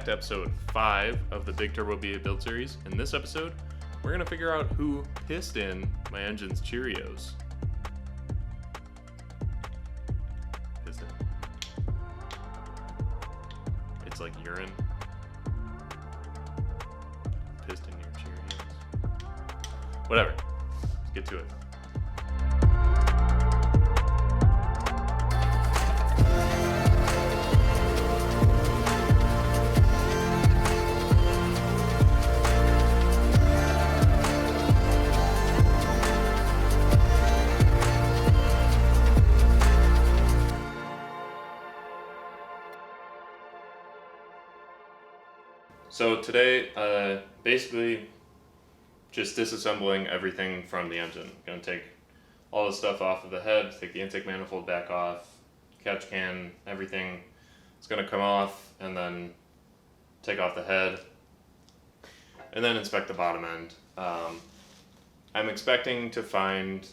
to episode 5 of the Big Turbo BA build series. In this episode, we're going to figure out who pissed in my engine's Cheerios. Piston. It's like urine. Pissed in your Cheerios. Whatever. Let's get to it. So today, basically just disassembling everything from the engine. I'm going to take all the stuff off of the head, take the intake manifold back off, catch can, everything. It's going to come off, and then take off the head, and then inspect the bottom end. I'm expecting to find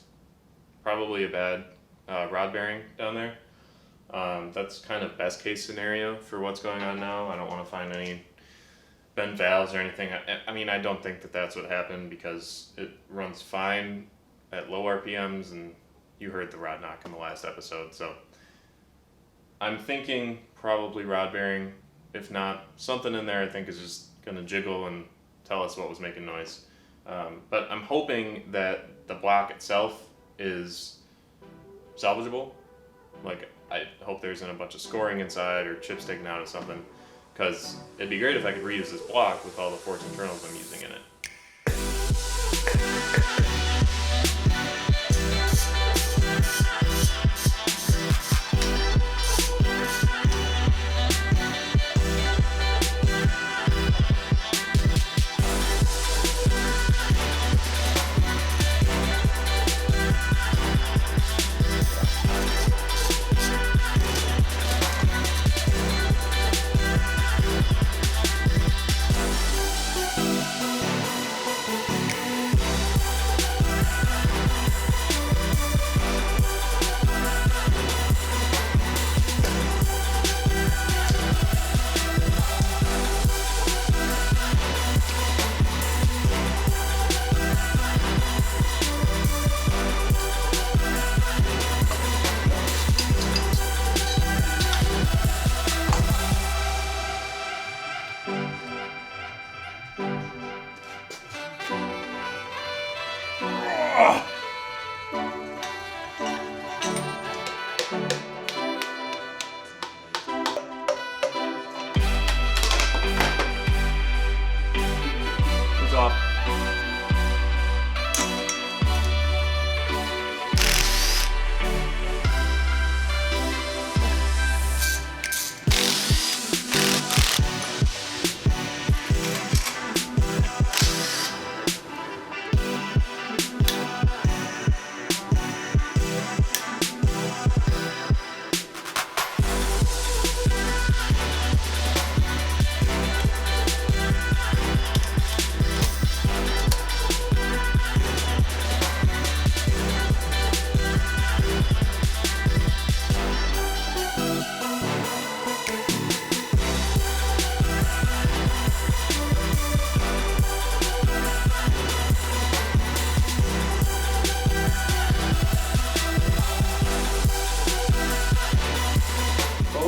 probably a bad rod bearing down there. That's kind of best case scenario for what's going on now. I don't want to find any bent valves or anything. I mean, I don't think that that's what happened because it runs fine at low RPMs, and you heard the rod knock in the last episode. So I'm thinking probably rod bearing. If not, something in there I think is just going to jiggle and tell us what was making noise. But I'm hoping that the block itself is salvageable. Like, I hope there isn't a bunch of scoring inside or chips taken out or something, because it'd be great if I could reuse this block with all the forged internals I'm using in it.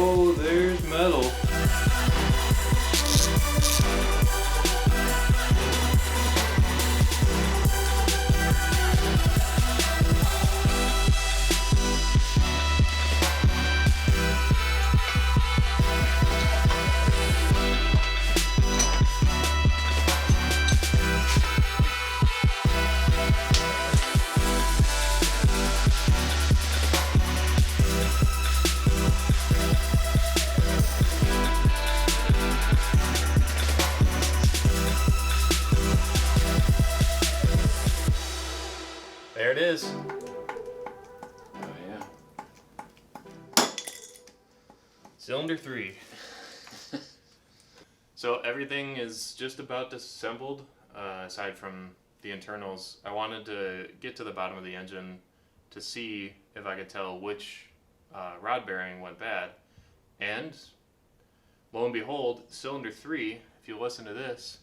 Oh, there's metal. There it is. Oh yeah. Cylinder 3. So everything is just about disassembled, aside from the internals. I wanted to get to the bottom of the engine to see if I could tell which rod bearing went bad. And lo and behold, cylinder 3, if you listen to this,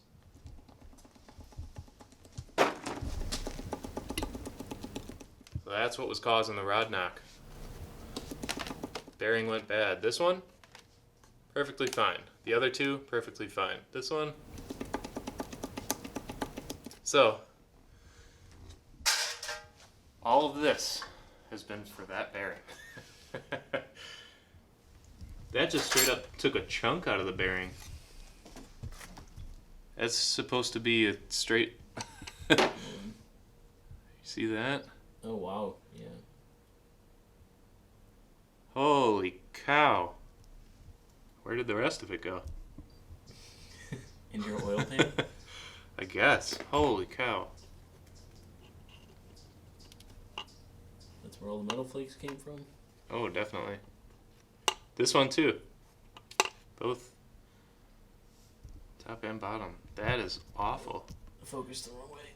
so that's what was causing the rod knock. Bearing went bad. This one, perfectly fine. The other two, perfectly fine. This one, so all of this has been for that bearing. That just straight up took a chunk out of the bearing. That's supposed to be a straight. You see that? Oh wow, yeah. Holy cow. Where did the rest of it go? In your oil pan? I guess. Holy cow. That's where all the metal flakes came from? Oh, definitely. This one too. Both top and bottom. That is awful. Focus the wrong way.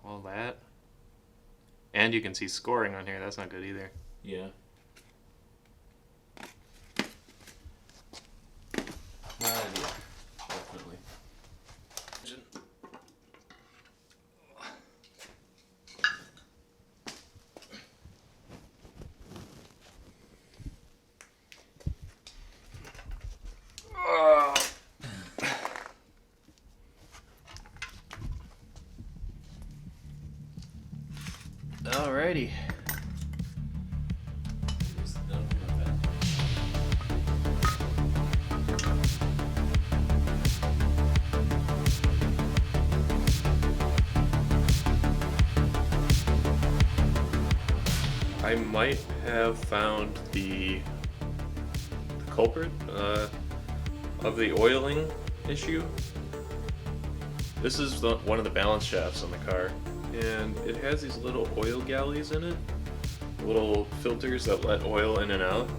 All that. And you can see scoring on here. That's not good either. Yeah. Bad idea. Definitely. Alrighty. I might have found the culprit of the oiling issue. This is one of the balance shafts on the car, and it has these little oil galleys in it, little filters that let oil in and out.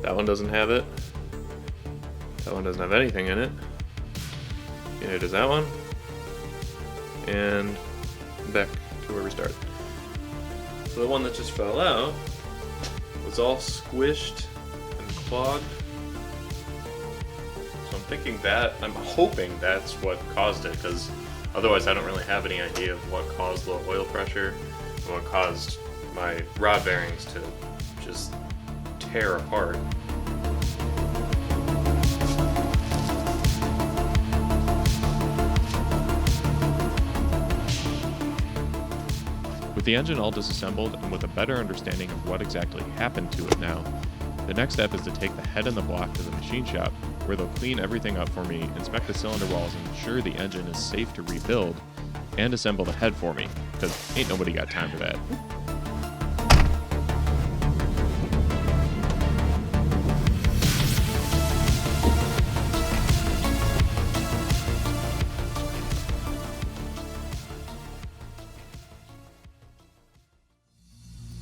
That one doesn't have it. That one doesn't have anything in it. Neither does that one. And back to where we started. So the one that just fell out was all squished and clogged. So I'm hoping that's what caused it, because otherwise I don't really have any idea of what caused low oil pressure and what caused my rod bearings to just tear apart. With the engine all disassembled and with a better understanding of what exactly happened to it now, the next step is to take the head and the block to the machine shop, where they'll clean everything up for me, inspect the cylinder walls and ensure the engine is safe to rebuild, and assemble the head for me, because ain't nobody got time for that.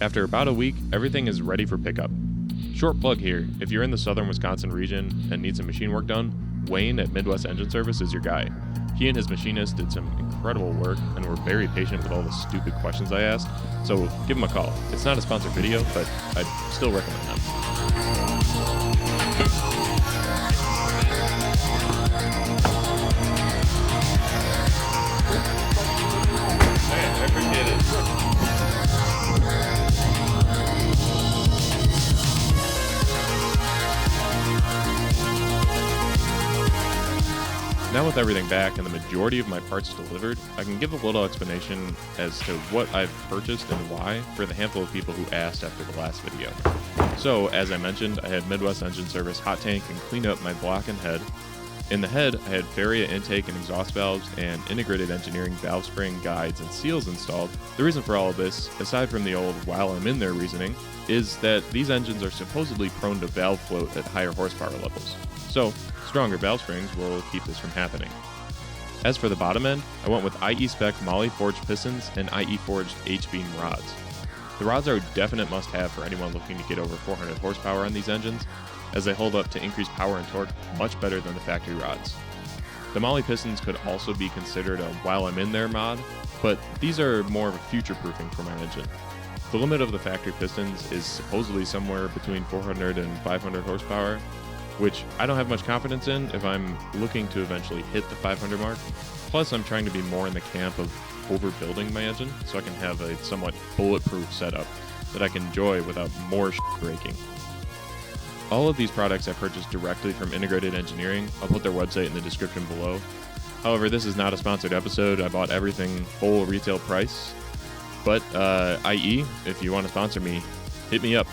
After about a week, everything is ready for pickup. Short plug here, if you're in the southern Wisconsin region and need some machine work done, Wayne at Midwest Engine Service is your guy. He and his machinist did some incredible work and were very patient with all the stupid questions I asked, so give him a call. It's not a sponsored video, but I'd still recommend them. Man, I appreciate it. Now with everything back and the majority of my parts delivered, I can give a little explanation as to what I've purchased and why for the handful of people who asked after the last video. So, as I mentioned, I had Midwest Engine Service hot tank and clean up my block and head. In the head, I had Varia intake and exhaust valves and integrated engineering valve spring guides and seals installed. The reason for all of this, aside from the old while I'm in there reasoning, is that these engines are supposedly prone to valve float at higher horsepower levels. So, stronger valve springs will keep this from happening. As for the bottom end, I went with IE spec Moly forged pistons and IE forged H-beam rods. The rods are a definite must-have for anyone looking to get over 400 horsepower on these engines, as they hold up to increased power and torque much better than the factory rods. The Moly pistons could also be considered a while I'm in there mod, but these are more of a future-proofing for my engine. The limit of the factory pistons is supposedly somewhere between 400 and 500 horsepower, which I don't have much confidence in if I'm looking to eventually hit the 500 mark. Plus, I'm trying to be more in the camp of overbuilding my engine so I can have a somewhat bulletproof setup that I can enjoy without more breaking. All of these products I purchased directly from Integrated Engineering. I'll put their website in the description below. However, this is not a sponsored episode. I bought everything full retail price. But, i.e., if you want to sponsor me, hit me up.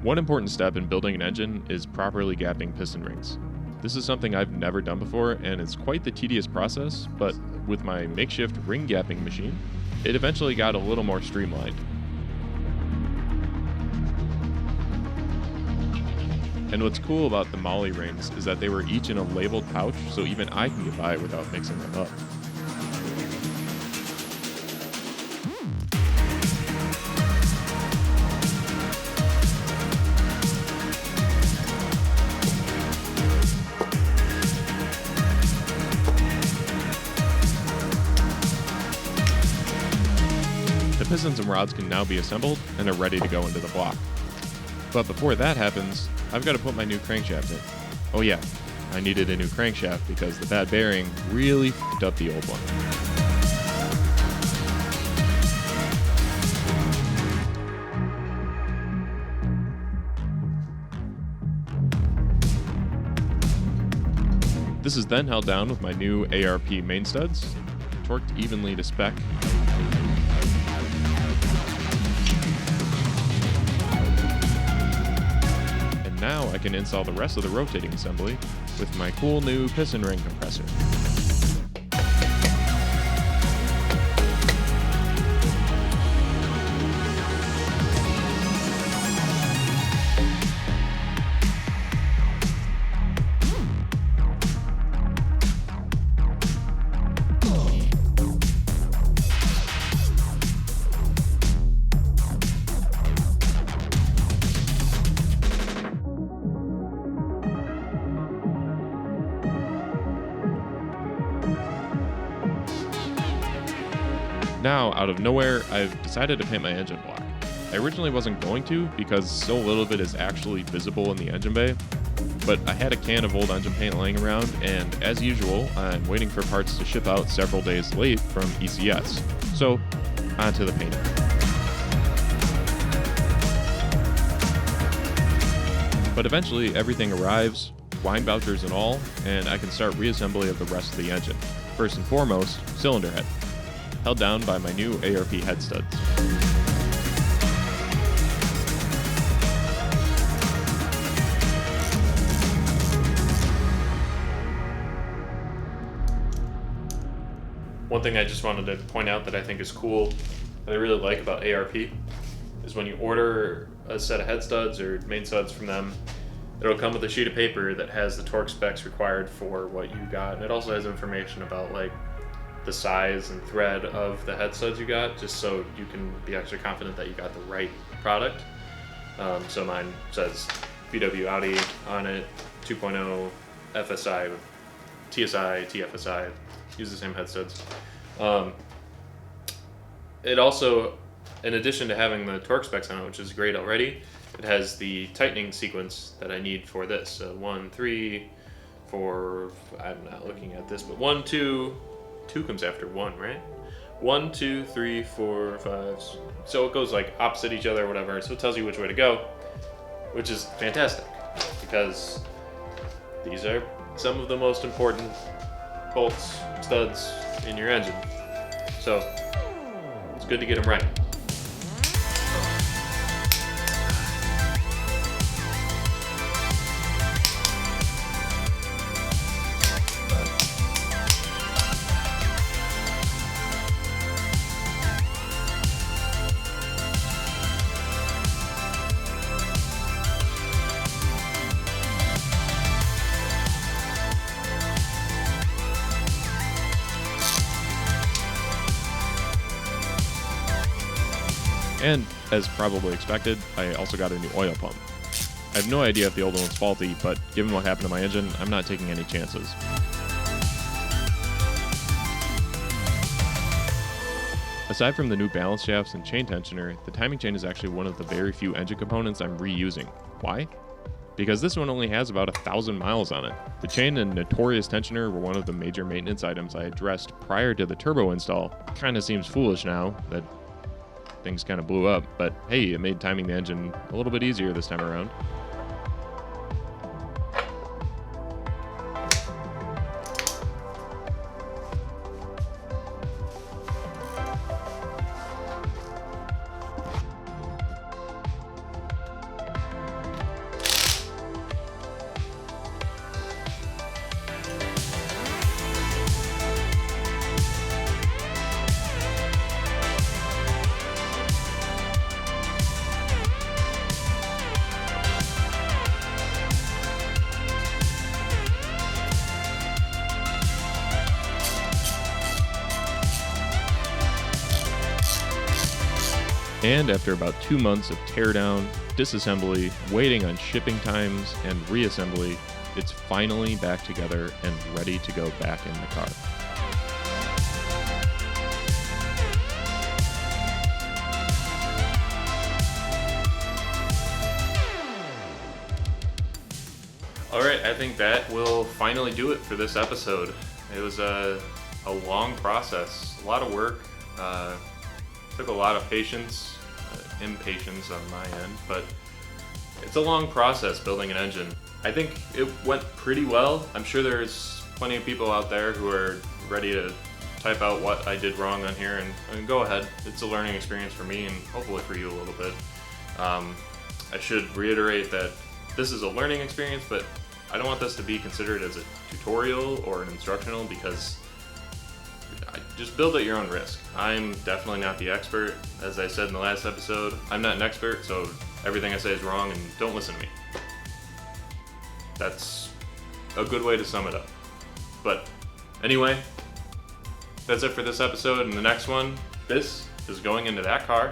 One important step in building an engine is properly gapping piston rings. This is something I've never done before, and it's quite the tedious process, but with my makeshift ring gapping machine, it eventually got a little more streamlined. And what's cool about the Molly rings is that they were each in a labeled pouch, so even I can get by without mixing them up. The pistons and rods can now be assembled and are ready to go into the block. But before that happens, I've got to put my new crankshaft in. Oh yeah, I needed a new crankshaft because the bad bearing really f***ed up the old one. This is then held down with my new ARP main studs, torqued evenly to spec. Now I can install the rest of the rotating assembly with my cool new piston ring compressor. Now, out of nowhere, I've decided to paint my engine black. I originally wasn't going to because so little of it is actually visible in the engine bay, but I had a can of old engine paint laying around, and as usual, I'm waiting for parts to ship out several days late from ECS. So, on to the painting. But eventually, everything arrives, wine vouchers and all, and I can start reassembly of the rest of the engine. First and foremost, cylinder head, held down by my new ARP head studs. One thing I just wanted to point out that I think is cool, that I really like about ARP, is when you order a set of head studs or main studs from them, it'll come with a sheet of paper that has the torque specs required for what you got, and it also has information about like the size and thread of the head studs you got, just so you can be extra confident that you got the right product. So mine says VW Audi on it, 2.0 FSI, TSI, TFSI, use the same head studs. It also, in addition to having the torque specs on it, which is great already, it has the tightening sequence that I need for this. So 1, 3, 4, I'm not looking at this, but 1, 2, 2 comes after 1, right? 1, 2, 3, 4, 5. So it goes like opposite each other or whatever. So it tells you which way to go, which is fantastic because these are some of the most important bolts, studs in your engine. So it's good to get them right. And, as probably expected, I also got a new oil pump. I have no idea if the old one's faulty, but given what happened to my engine, I'm not taking any chances. Aside from the new balance shafts and chain tensioner, the timing chain is actually one of the very few engine components I'm reusing. Why? Because this one only has about 1,000 miles on it. The chain and notorious tensioner were one of the major maintenance items I addressed prior to the turbo install. Kinda seems foolish now that things kinda blew up, but hey, it made timing the engine a little bit easier this time around. And after about 2 months of teardown, disassembly, waiting on shipping times, and reassembly, it's finally back together and ready to go back in the car. Alright, I think that will finally do it for this episode. It was a long process, a lot of work, took a lot of patience, impatience on my end, but it's a long process building an engine. I think it went pretty well. I'm sure there's plenty of people out there who are ready to type out what I did wrong on here, and go ahead. It's a learning experience for me and hopefully for you a little bit. I should reiterate that this is a learning experience, but I don't want this to be considered as a tutorial or an instructional, because just build at your own risk. I'm definitely not the expert. As I said in the last episode, I'm not an expert, so everything I say is wrong and don't listen to me. That's a good way to sum it up. But anyway, that's it for this episode. And the next one, this is going into that car,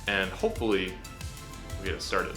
and hopefully we get it started.